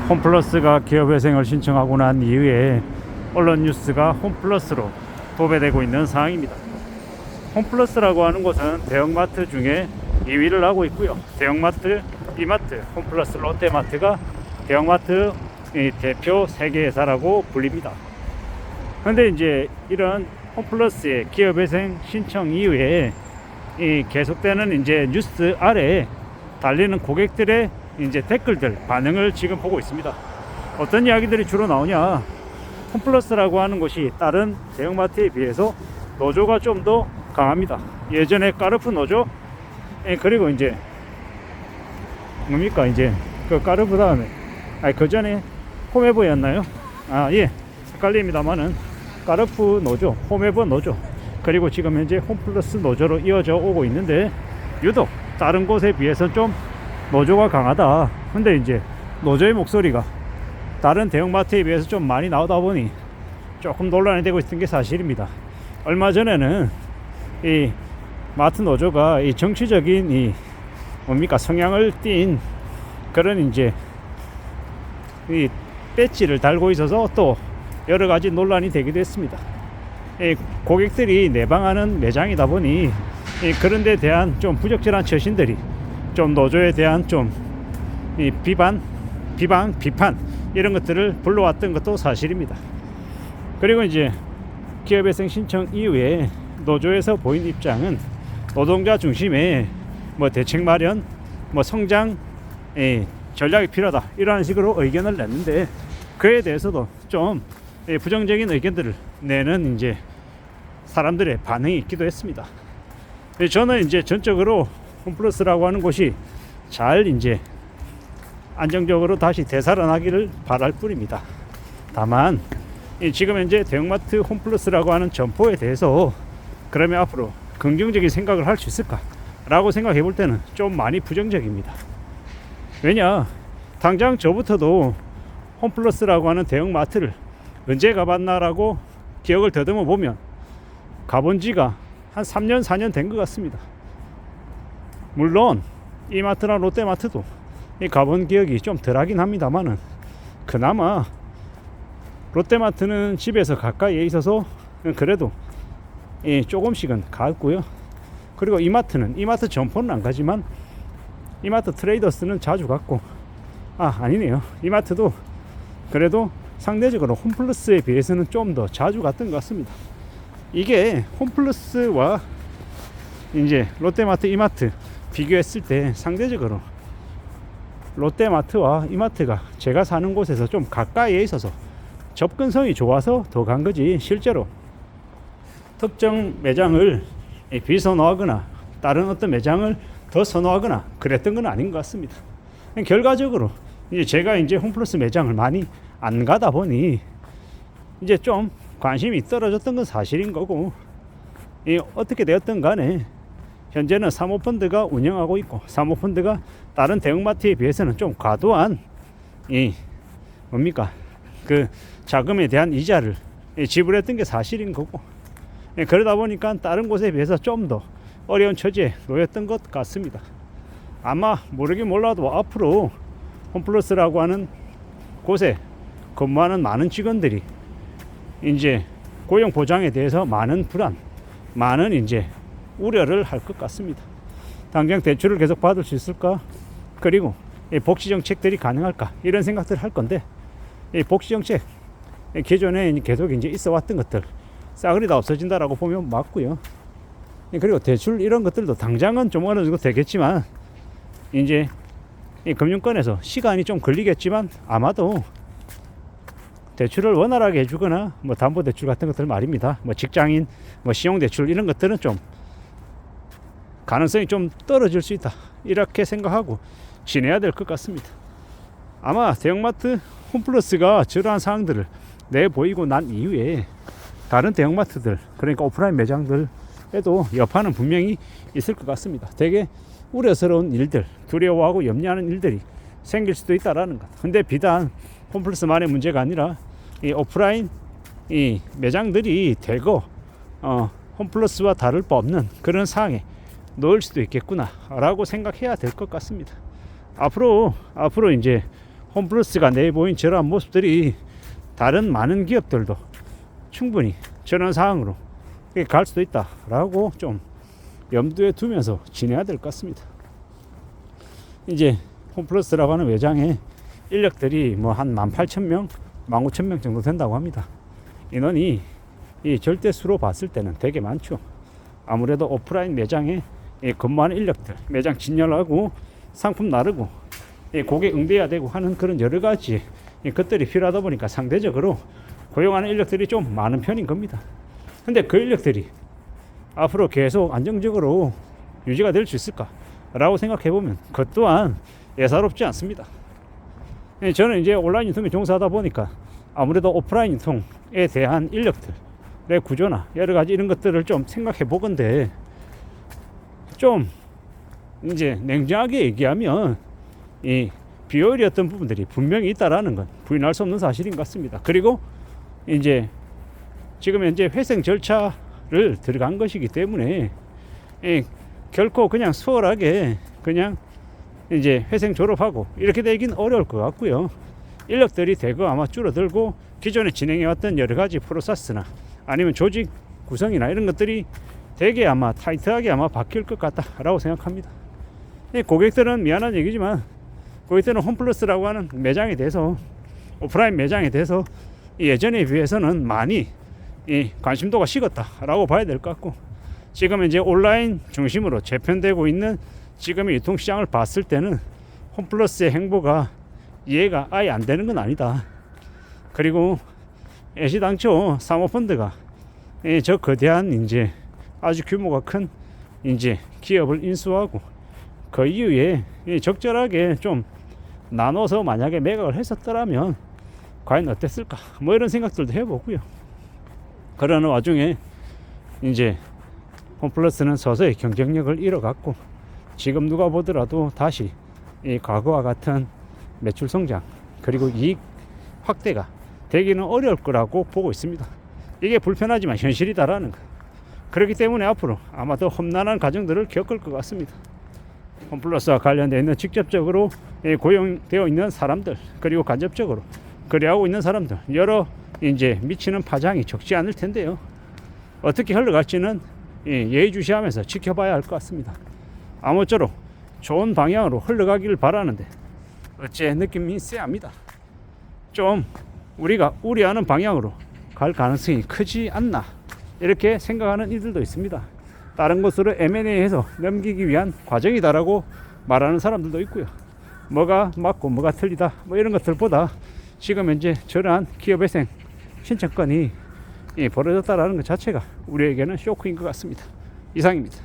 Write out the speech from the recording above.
홈플러스가 기업회생을 신청하고 난 이후에 언론 뉴스가 홈플러스로 도배되고 있는 상황입니다. 홈플러스라고 하는 곳은 대형마트 중에 2위를 하고 있고요. 대형마트, 이마트, 홈플러스, 롯데마트가 대형마트 대표 세계회사라고 불립니다. 그런데 이제 이런 홈플러스의 기업회생 신청 이후에 계속되는 이제 뉴스 아래에 달리는 고객들의 이제 댓글들 반응을 지금 보고 있습니다. 어떤 이야기들이 주로 나오냐? 홈플러스라고 하는 곳이 다른 대형마트에 비해서 노조가 좀 더 강합니다. 예전에 까르푸 노조, 그리고 이제 뭡니까 이제 그 까르푸 다음에 그 전에 홈에버였나요? 예, 헷갈립니다만은 까르푸 노조, 홈에버 노조, 그리고 지금 현재 홈플러스 노조로 이어져 오고 있는데 유독 다른 곳에 비해서 좀 노조가 강하다. 근데 이제 노조의 목소리가 다른 대형마트에 비해서 좀 많이 나오다 보니 조금 논란이 되고 있는 게 사실입니다. 얼마 전에는 이 마트 노조가 이 정치적인 이 뭡니까 성향을 띤 그런 이제 이 배지를 달고 있어서 또 여러 가지 논란이 되기도 했습니다. 이 고객들이 내방하는 매장이다 보니 그런 데 대한 좀 부적절한 처신들이 좀 노조에 대한 좀 이 비판 이런 것들을 불러왔던 것도 사실입니다. 그리고 이제 기업회생 신청 이후에 노조에서 보인 입장은 노동자 중심의 뭐 대책 마련, 뭐 성장 전략이 필요하다 이러한 식으로 의견을 냈는데 그에 대해서도 좀 부정적인 의견들을 내는 이제 사람들의 반응이 있기도 했습니다. 저는 이제 전적으로 홈플러스라고 하는 곳이 잘 이제 안정적으로 다시 되살아나기를 바랄 뿐입니다. 다만 지금 현재 대형마트 홈플러스라고 하는 점포에 대해서 그러면 앞으로 긍정적인 생각을 할 수 있을까 라고 생각해 볼 때는 좀 많이 부정적입니다. 왜냐, 당장 저부터도 홈플러스라고 하는 대형마트를 언제 가봤나 라고 기억을 더듬어 보면 가본 지가 한 3년 4년 된 것 같습니다. 물론 이마트나 롯데마트도 가본 기억이 좀 덜하긴 합니다만은 그나마 롯데마트는 집에서 가까이에 있어서 그래도 조금씩은 갔고요. 그리고 이마트 점포는 안 가지만 이마트 트레이더스는 자주 갔고 아니네요. 이마트도 그래도 상대적으로 홈플러스에 비해서는 좀 더 자주 갔던 것 같습니다. 이게 홈플러스와 이제 롯데마트, 이마트 비교했을 때 상대적으로 롯데마트와 이마트가 제가 사는 곳에서 좀 가까이에 있어서 접근성이 좋아서 더 간 거지, 실제로 특정 매장을 비선호하거나 다른 어떤 매장을 더 선호하거나 그랬던 건 아닌 것 같습니다. 결과적으로 이제 제가 이제 홈플러스 매장을 많이 안 가다 보니 이제 좀 관심이 떨어졌던 건 사실인 거고, 어떻게 되었든 간에 현재는 사모펀드가 운영하고 있고 사모펀드가 다른 대형마트에 비해서는 좀 과도한 그 자금에 대한 이자를 지불했던 게 사실인 거고, 그러다 보니까 다른 곳에 비해서 좀 더 어려운 처지에 놓였던 것 같습니다. 아마 모르긴 몰라도 앞으로 홈플러스라고 하는 곳에 근무하는 많은 직원들이 이제 고용 보장에 대해서 많은 불안, 많은 이제 우려를 할 것 같습니다. 당장 대출을 계속 받을 수 있을까? 그리고 복지 정책들이 가능할까? 이런 생각들을 할 건데, 복지 정책 기존에 계속 이제 있어 왔던 것들 싸그리 다 없어진다라고 보면 맞고요. 그리고 대출 이런 것들도 당장은 좀 어느 정도 되겠지만 이제 금융권에서 시간이 좀 걸리겠지만 아마도 대출을 원활하게 해주거나 뭐 담보대출 같은 것들 말입니다. 뭐 직장인 뭐 신용대출 이런 것들은 좀 가능성이 좀 떨어질 수 있다 이렇게 생각하고 지내야 될 것 같습니다. 아마 대형마트 홈플러스가 저러한 사항들을 내보이고 난 이후에 다른 대형마트들, 그러니까 오프라인 매장들에도 여파는 분명히 있을 것 같습니다. 되게 우려스러운 일들, 두려워하고 염려하는 일들이 생길 수도 있다라는 것. 근데 비단 홈플러스만의 문제가 아니라 이 오프라인 이 매장들이 대거 홈플러스와 다를 바 없는 그런 상황에 놓을 수도 있겠구나 라고 생각해야 될 것 같습니다. 앞으로 이제 홈플러스가 내보인 저러한 모습들이 다른 많은 기업들도 충분히 저런 상황으로 갈 수도 있다라고 좀 염두에 두면서 지내야 될 것 같습니다. 이제 홈플러스라고 하는 매장에 인력들이 뭐 한 18,000명, 15,000명 정도 된다고 합니다. 인원이 이 절대수로 봤을 때는 되게 많죠. 아무래도 오프라인 매장에 근무하는 인력들, 매장 진열하고 상품 나르고 고객 응대해야 되고 하는 그런 여러 가지 것들이 필요하다 보니까 상대적으로 고용하는 인력들이 좀 많은 편인 겁니다. 근데 그 인력들이 앞으로 계속 안정적으로 유지가 될 수 있을까? 라고 생각해 보면 그것 또한 예사롭지 않습니다. 저는 이제 온라인 유통에 종사하다 보니까 아무래도 오프라인 유통에 대한 인력들의 구조나 여러 가지 이런 것들을 좀 생각해 보건데, 좀 이제 냉정하게 얘기하면 이 비효율이었던 부분들이 분명히 있다라는 건 부인할 수 없는 사실인 것 같습니다. 그리고 이제 지금 현재 회생 절차를 들어간 것이기 때문에 결코 그냥 수월하게 그냥 이제 회생 졸업하고 이렇게 되긴 어려울 것 같고요. 인력들이 대거 아마 줄어들고 기존에 진행해왔던 여러 가지 프로세스나 아니면 조직 구성이나 이런 것들이 되게 아마 타이트하게 아마 바뀔 것 같다라고 생각합니다. 고객들은 미안한 얘기지만 고객들은 홈플러스라고 하는 매장에 대해서, 오프라인 매장에 대해서 예전에 비해서는 많이 관심도가 식었다라고 봐야 될 것 같고, 지금 이제 온라인 중심으로 재편되고 있는 지금의 유통시장을 봤을 때는 홈플러스의 행보가 이해가 아예 안 되는 건 아니다. 그리고 애시당초 사모펀드가 저 거대한 이제 아주 규모가 큰 이제 기업을 인수하고 그 이후에 적절하게 좀 나눠서 만약에 매각을 했었더라면 과연 어땠을까, 뭐 이런 생각들도 해보고요. 그러는 와중에 이제 홈플러스는 서서히 경쟁력을 잃어갔고 지금 누가 보더라도 다시 이 과거와 같은 매출 성장 그리고 이익 확대가 되기는 어려울 거라고 보고 있습니다. 이게 불편하지만 현실이다라는 거. 그렇기 때문에 앞으로 아마 더 험난한 과정들을 겪을 것 같습니다. 홈플러스와 관련되어 있는 직접적으로 고용되어 있는 사람들, 그리고 간접적으로 거래하고 있는 사람들, 여러 이제 미치는 파장이 적지 않을 텐데요. 어떻게 흘러갈지는 예의주시하면서 지켜봐야 할 것 같습니다. 아무쪼록 좋은 방향으로 흘러가기를 바라는데 어째 느낌이 쎄합니다. 좀 우리가 우려하는 방향으로 갈 가능성이 크지 않나, 이렇게 생각하는 이들도 있습니다. 다른 곳으로 M&A해서 넘기기 위한 과정이다라고 말하는 사람들도 있고요. 뭐가 맞고 뭐가 틀리다 뭐 이런 것들보다 지금 현재 저러한 기업회생 신청건이 벌어졌다라는 것 자체가 우리에게는 쇼크인 것 같습니다. 이상입니다.